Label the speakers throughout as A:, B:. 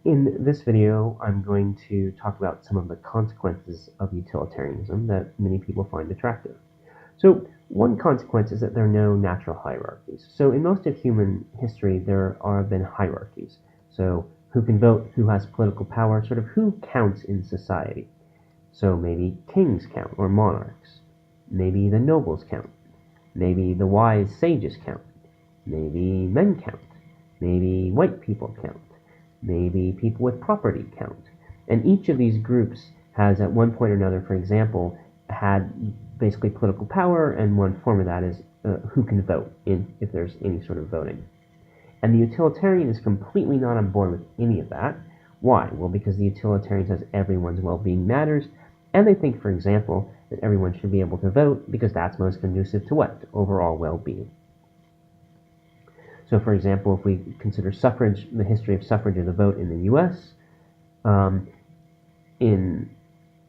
A: In this video, I'm going to talk about some of the consequences of utilitarianism that many people find attractive. So one consequence is that there are no natural hierarchies. So in most of human history, there have been hierarchies. So who can vote, who has political power, sort of who counts in society. So maybe kings count, or monarchs. Maybe the nobles count. Maybe the wise sages count. Maybe men count. Maybe white people count. Maybe people with property count. And each of these groups has, at one point or another, for example, had basically political power, and one form of that is who can vote if there's any sort of voting. And the utilitarian is completely not on board with any of that. Why? Well, because the utilitarian says everyone's well-being matters, and they think, for example, that everyone should be able to vote because that's most conducive to what? To overall well-being. So, for example, if we consider suffrage, the history of suffrage or the vote in the U.S., in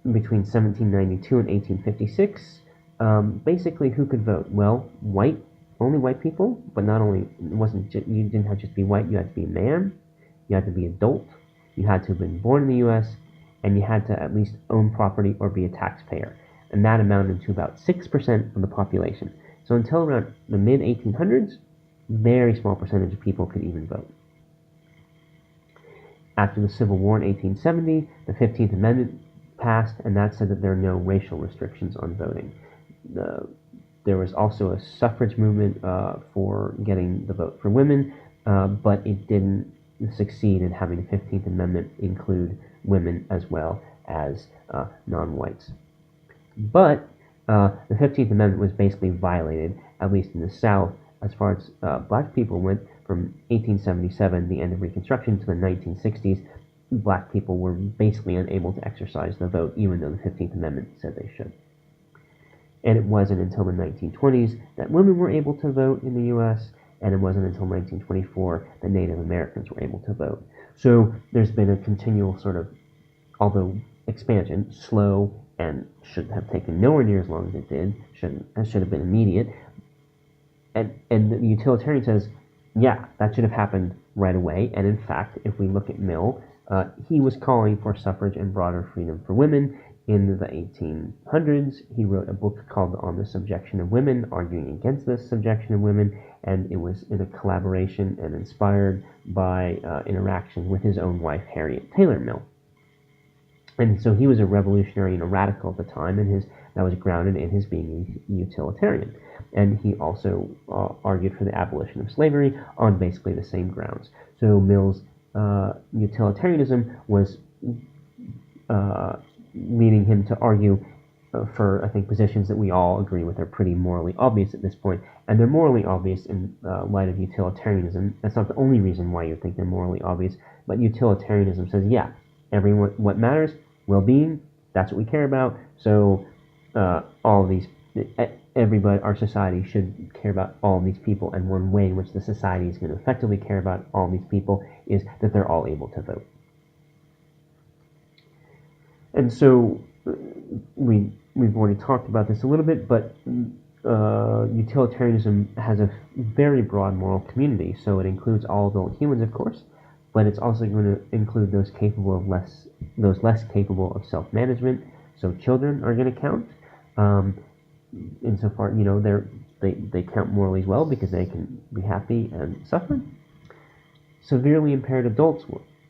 A: between 1792 and 1856, basically who could vote? Well, only white people, but not only, you didn't have to just be white, you had to be a man, you had to be adult, you had to have been born in the U.S., and you had to at least own property or be a taxpayer. And that amounted to about 6% of the population. So until around the mid-1800s, very small percentage of people could even vote. After the Civil War in 1870, the 15th Amendment passed, and that said that there are no racial restrictions on voting. There was also a suffrage movement for getting the vote for women, but it didn't succeed in having the 15th Amendment include women as well as non-whites. But the 15th Amendment was basically violated, at least in the South, as far as black people went. From 1877, the end of Reconstruction, to the 1960s, black people were basically unable to exercise the vote, even though the 15th Amendment said they should. And it wasn't until the 1920s that women were able to vote in the U.S., and it wasn't until 1924 that Native Americans were able to vote. So there's been a continual sort of, although expansion, slow, and should have taken nowhere near as long as it did, should have been immediate. And the utilitarian says, yeah, that should have happened right away. And in fact, if we look at Mill, he was calling for suffrage and broader freedom for women. In the 1800s, he wrote a book called On the Subjection of Women, arguing against this subjection of women, and it was in a collaboration and inspired by interaction with his own wife, Harriet Taylor Mill. And so he was a revolutionary and a radical at the time, and that was grounded in his being a utilitarian. And he also argued for the abolition of slavery on basically the same grounds. So Mill's utilitarianism was leading him to argue for, I think, positions that we all agree with are pretty morally obvious at this point. And they're morally obvious in light of utilitarianism. That's not the only reason why you think they're morally obvious, but utilitarianism says, yeah, everyone, what matters, well-being, that's what we care about. So all of these, everybody, our society should care about all of these people, and one way in which the society is going to effectively care about all of these people is that they're all able to vote. And so we've already talked about this a little bit, but utilitarianism has a very broad moral community. So it includes all adult humans, of course, but it's also going to include those less capable of self-management. So children are going to count. Insofar, they count morally as well because they can be happy and suffer. Severely impaired adults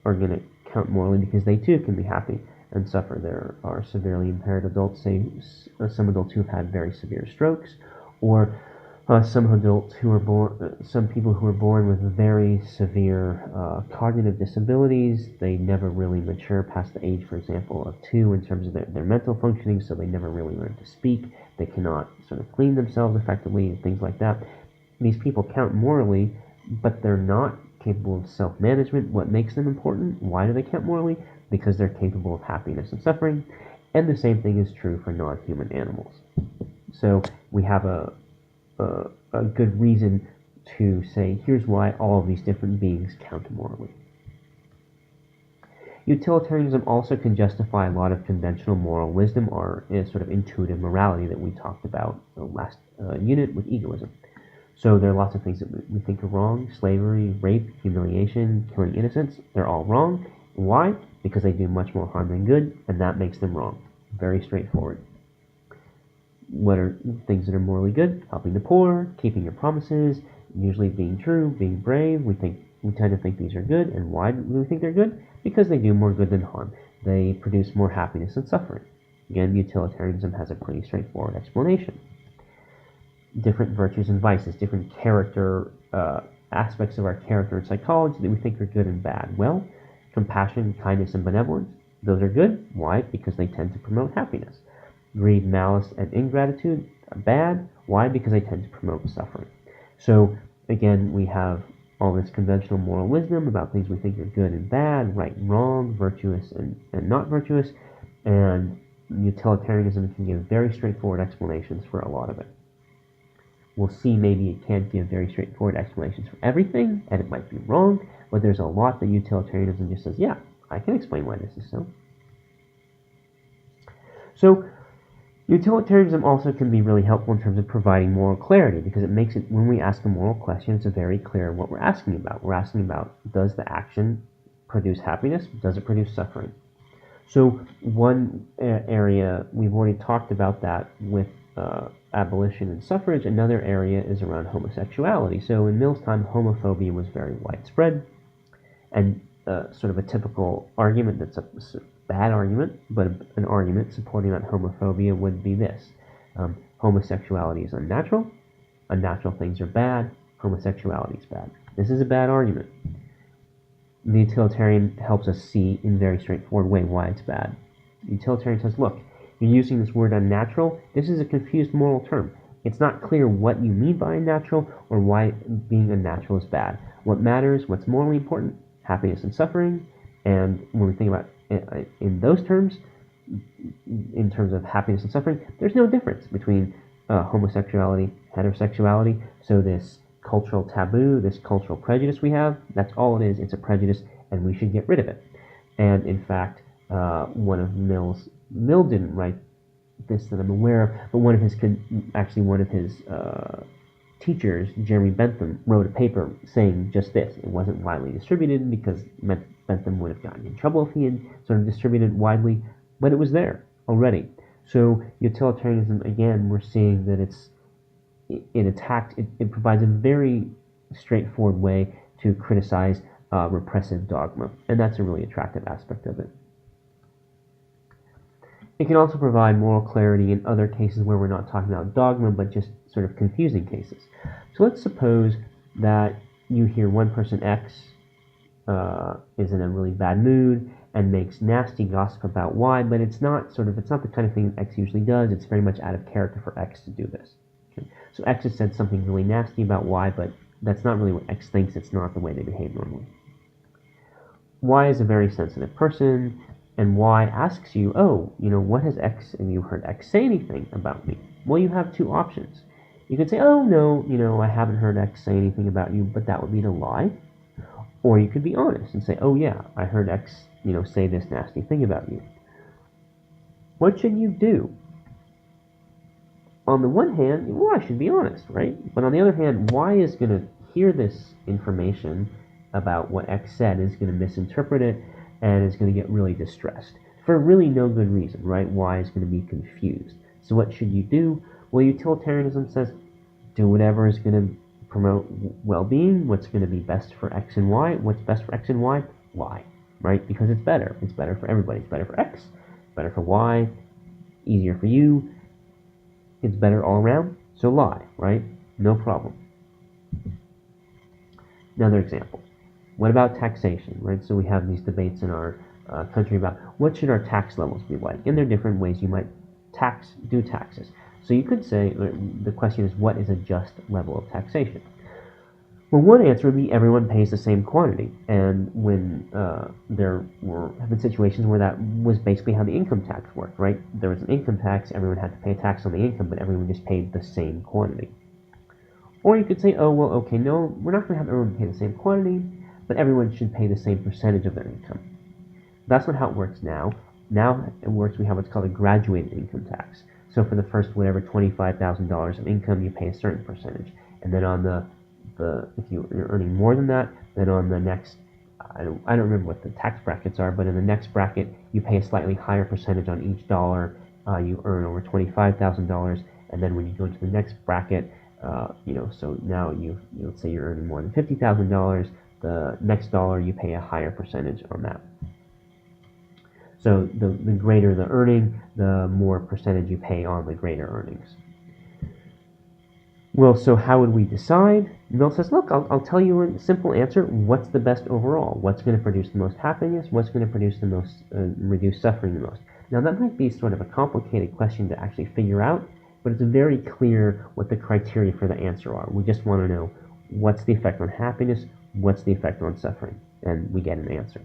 A: are going to count morally because they too can be happy and suffer. There are severely impaired adults, say some adults who have had very severe strokes, or some people who are born with very severe cognitive disabilities. They never really mature past the age, for example, of 2 in terms of their mental functioning, so they never really learn to speak. They cannot sort of clean themselves effectively and things like that. These people count morally, but they're not capable of self-management. What makes them important? Why do they count morally? Because they're capable of happiness and suffering. And the same thing is true for non-human animals. So we have a good reason to say, here's why all of these different beings count morally. Utilitarianism also can justify a lot of conventional moral wisdom or sort of intuitive morality that we talked about in the last unit with egoism. So there are lots of things that we think are wrong: slavery, rape, humiliation, killing innocents. They're all wrong, Why? Because they do much more harm than good, and that makes them wrong. Very straightforward. What are things that are morally good? Helping the poor, keeping your promises, usually being true, being brave. We tend to think these are good. And why do we think they're good? Because they do more good than harm. They produce more happiness than suffering. Again, utilitarianism has a pretty straightforward explanation. Different virtues and vices, different character aspects of our character and psychology that we think are good and bad. Well, compassion, kindness, and benevolence, those are good. Why? Because they tend to promote happiness. Greed, malice, and ingratitude are bad. Why? Because they tend to promote suffering. So, again, we have all this conventional moral wisdom about things we think are good and bad, right and wrong, virtuous and not virtuous, and utilitarianism can give very straightforward explanations for a lot of it. We'll see maybe it can't give very straightforward explanations for everything, and it might be wrong, but there's a lot that utilitarianism just says, yeah, I can explain why this is so. So, utilitarianism also can be really helpful in terms of providing moral clarity, because it makes it, when we ask a moral question, it's very clear what we're asking about. We're asking about, does the action produce happiness? Does it produce suffering? So one area, we've already talked about that with abolition and suffrage. Another area is around homosexuality. So in Mill's time, homophobia was very widespread, and sort of a typical argument that's a bad argument, but an argument supporting that homophobia would be this. Homosexuality is unnatural. Unnatural things are bad. Homosexuality is bad. This is a bad argument. The utilitarian helps us see in a very straightforward way why it's bad. The utilitarian says, look, you're using this word unnatural. This is a confused moral term. It's not clear what you mean by unnatural or why being unnatural is bad. What matters, what's morally important, happiness and suffering. And when we think about in those terms, in terms of happiness and suffering, there's no difference between homosexuality, heterosexuality. So this cultural taboo, this cultural prejudice we have, that's all it is. It's a prejudice, and we should get rid of it. And in fact, Mill didn't write this that I'm aware of, but one of his teachers, Jeremy Bentham, wrote a paper saying just this. It wasn't widely distributed because Bentham would have gotten in trouble if he had sort of distributed widely, but it was there already. So utilitarianism, again, we're seeing that it provides a very straightforward way to criticize repressive dogma, and that's a really attractive aspect of it. It can also provide moral clarity in other cases where we're not talking about dogma, but just sort of confusing cases. So let's suppose that you hear one person X is in a really bad mood and makes nasty gossip about Y, but it's not the kind of thing X usually does. It's very much out of character for X to do this. Okay? So X has said something really nasty about Y, but that's not really what X thinks. It's not the way they behave normally. Y is a very sensitive person, and Y asks you, what has X, have you heard X say anything about me? Well, you have two options. You could say, oh, no, I haven't heard X say anything about you, but that would be to lie. Or you could be honest and say, oh, yeah, I heard X, say this nasty thing about you. What should you do? On the one hand, well, I should be honest, right? But on the other hand, Y is going to hear this information about what X said, is going to misinterpret it, and is going to get really distressed for really no good reason, right? Y is going to be confused. So what should you do? Well, utilitarianism says do whatever is going to promote well-being, what's going to be best for X and Y. What's best for X and Y? Lie, right? Because it's better. It's better for everybody. It's better for X, better for Y, easier for you. It's better all around, so lie, right? No problem. Another example. What about taxation, right? So we have these debates in our country about what should our tax levels be like, and there are different ways you might do taxes. So you could say, the question is, what is a just level of taxation? Well, one answer would be everyone pays the same quantity, and when there have been situations where that was basically how the income tax worked, right? There was an income tax, everyone had to pay a tax on the income, but everyone just paid the same quantity. Or you could say, oh, well, okay, no, we're not going to have everyone pay the same quantity, but everyone should pay the same percentage of their income. That's not how it works now. Now it works, we have what's called a graduated income tax. So for the first, $25,000 of income, you pay a certain percentage. And then on if you're earning more than that, then on the next I don't remember what the tax brackets are, but in the next bracket, you pay a slightly higher percentage on each dollar you earn over $25,000, and then when you go into the next bracket, so now let's say you're earning more than $50,000, the next dollar you pay a higher percentage on that. So the greater the earning, the more percentage you pay on the greater earnings. Well, so how would we decide? Mill says, look, I'll tell you a simple answer. What's the best overall? What's going to produce the most happiness? What's going to produce the most, reduce suffering the most? Now, that might be sort of a complicated question to actually figure out, but it's very clear what the criteria for the answer are. We just want to know what's the effect on happiness, what's the effect on suffering, and we get an answer.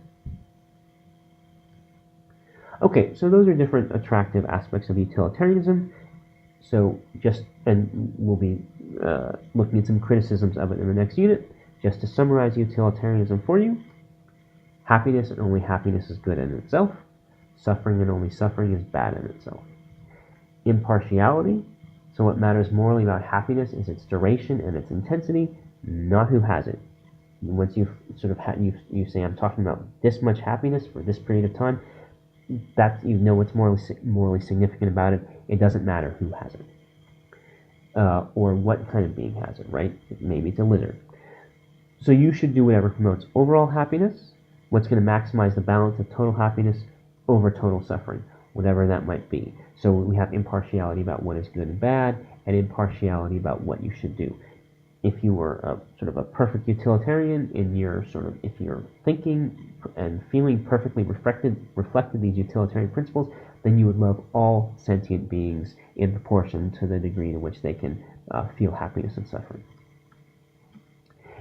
A: Okay, so those are different attractive aspects of utilitarianism. So and we'll be looking at some criticisms of it in the next unit. Just to summarize utilitarianism for you: happiness and only happiness is good in itself. Suffering and only suffering is bad in itself. Impartiality. So what matters morally about happiness is its duration and its intensity, not who has it. Once you've sort of you say, I'm talking about this much happiness for this period of time, that you know what's morally significant about it. It doesn't matter who has it, or what kind of being has it, right? Maybe it's a lizard. So you should do whatever promotes overall happiness, what's going to maximize the balance of total happiness over total suffering, whatever that might be. So we have impartiality about what is good and bad, and impartiality about what you should do. If you were sort of a perfect utilitarian in your if you're thinking and feeling perfectly reflected these utilitarian principles, then you would love all sentient beings in proportion to the degree to which they can feel happiness and suffering.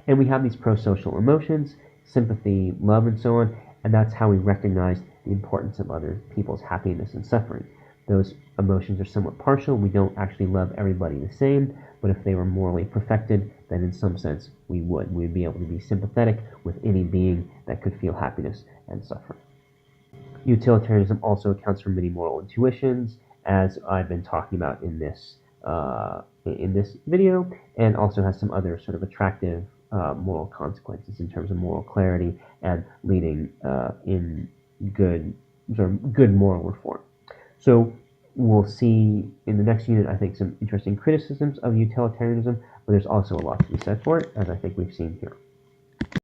A: And we have these pro-social emotions, sympathy, love, and so on, and that's how we recognize the importance of other people's happiness and suffering. Those emotions are somewhat partial. We don't actually love everybody the same, but if they were morally perfected, then in some sense we would. We'd be able to be sympathetic with any being that could feel happiness and suffering. Utilitarianism also accounts for many moral intuitions, as I've been talking about in this video, and also has some other sort of attractive moral consequences in terms of moral clarity and leading in good moral reform. So we'll see in the next unit, I think, some interesting criticisms of utilitarianism, but there's also a lot to be said for it, as I think we've seen here.